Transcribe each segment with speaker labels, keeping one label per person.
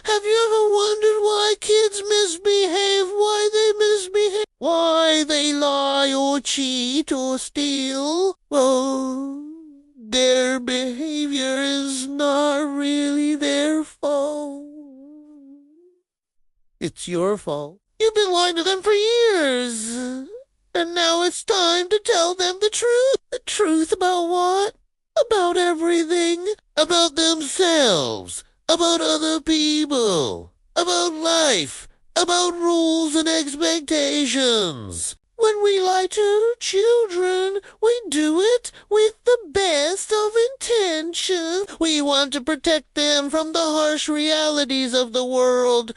Speaker 1: Have you ever wondered why kids misbehave, why they misbehave, why they lie or cheat or steal? Well, their behavior is not really their fault. It's your fault. You've been lying to them for years. And now it's time to tell them the truth. The truth about what? About everything. About themselves. About other people. About life. About rules and expectations. When we lie to children, we do it with the best of intention. We want to protect them from the harsh realities of the world.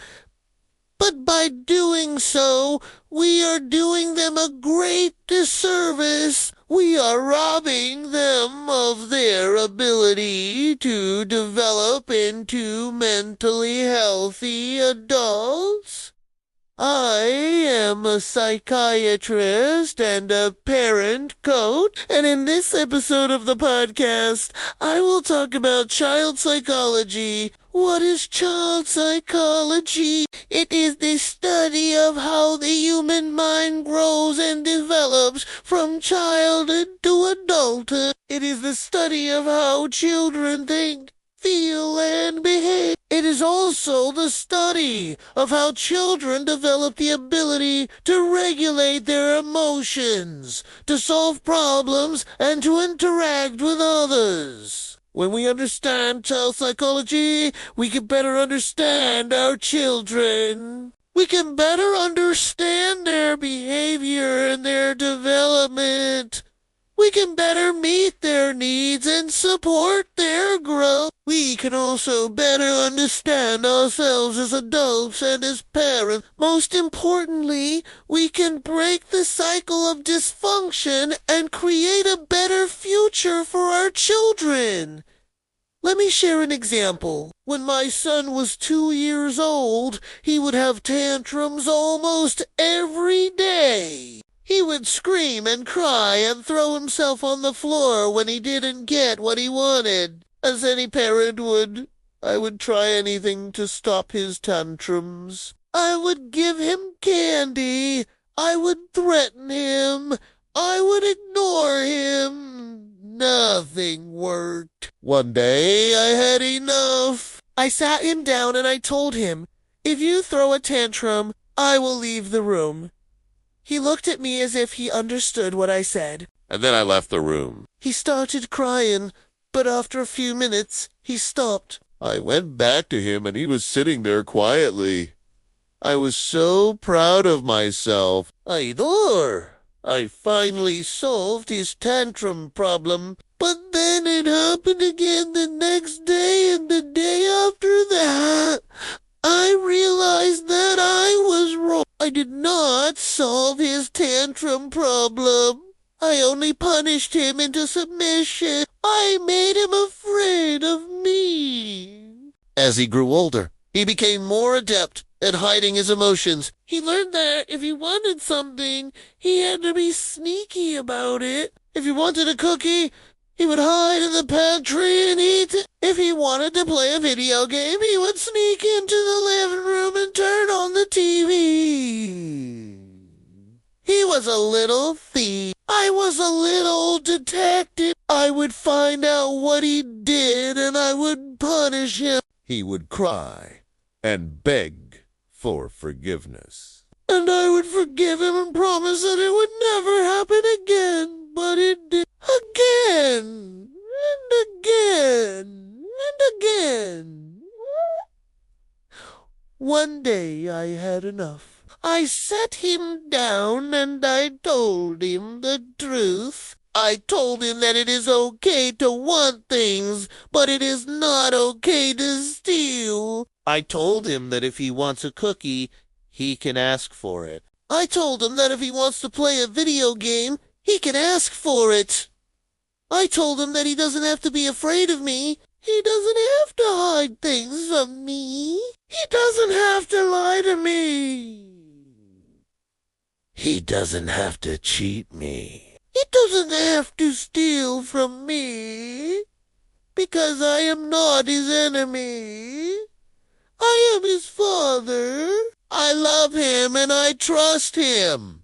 Speaker 1: But by doing so, we are doing them a great disservice. We are robbing them of their ability to develop into mentally healthy adults. I am a psychiatrist and a parent coach, and in this episode of the podcast, I will talk about child psychology. What is child psychology? It is the study of how the human mind grows and develops from childhood to adulthood. It is the study of how children think, feel, and behave. It is also the study of how children develop the ability to regulate their emotions, to solve problems, and to interact with others. When we understand child psychology, we can better understand our children. We can better understand their behavior and their development. We can better meet their needs and support their growth. We can also better understand ourselves as adults and as parents. Most importantly, we can break the cycle of dysfunction and create a better future for our children. Let me share an example. When my son was 2 years old, he would have tantrums almost every day. He would scream and cry and throw himself on the floor when he didn't get what he wanted. As any parent would, I would try anything to stop his tantrums. I would give him candy. I would threaten him. I would ignore him. Nothing worked. One day I had enough. I sat him down and I told him, "If you throw a tantrum, I will leave the room." He looked at me as if he understood what I said. And then I left the room. He started crying, but after a few minutes, he stopped. I went back to him and he was sitting there quietly. I was so proud of myself. I finally solved his tantrum problem. But then it happened again the next day and the day after that. I realized that I was wrong. I did not solve his tantrum problem. I only punished him into submission. I made him afraid of me. As he grew older, he became more adept at hiding his emotions. He learned that if he wanted something, he had to be sneaky about it. If he wanted a cookie, he would hide in the pantry and eat it. If he wanted to play a video game, he would sneak into the living room and turn on the TV. He was a little thief. I was a little detective. I would find out what he did and I would punish him. He would cry and beg for forgiveness. And I would forgive him and promise that it would never happen again. But it did again and again and again. One day I had enough. I sat him down and I told him the truth. I told him that it is okay to want things, but it is not okay to steal. I told him that if he wants a cookie, he can ask for it. I told him that if he wants to play a video game, he can ask for it. I told him that he doesn't have to be afraid of me. He doesn't have to hide things from me. He doesn't have to lie to me. He doesn't have to cheat me. He doesn't have to steal from me. Because I am not his enemy. I love him and I trust him.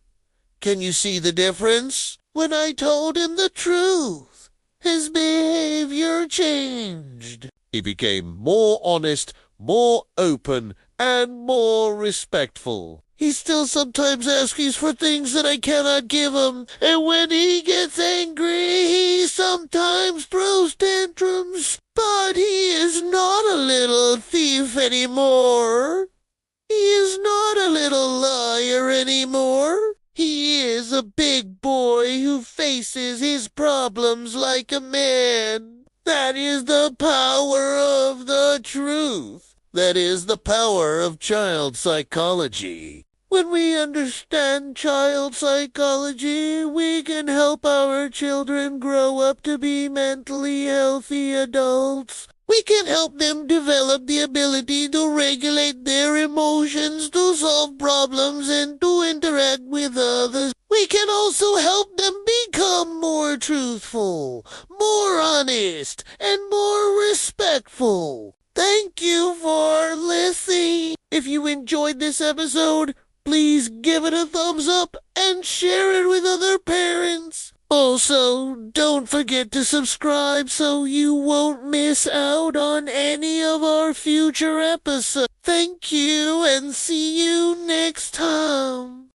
Speaker 1: Can you see the difference? When I told him the truth, his behavior changed. He became more honest, more open, and more respectful. He still sometimes asks for things that I cannot give him, and when he gets angry, he sometimes throws tantrums. But he is not a little thief anymore. He is not a little liar anymore. He is a big boy who faces his problems like a man. That is the power of the truth. That is the power of child psychology. When we understand child psychology, we can help our children grow up to be mentally healthy adults. We can help them develop the ability to regulate their emotions, to solve problems, and to interact with others. We can also help them become more truthful, more honest, and more respectful. Thank you for listening. If you enjoyed this episode, please give it a thumbs up and share it with other parents. Also, don't forget to subscribe so you won't miss out on any of our future episodes. Thank you and see you next time.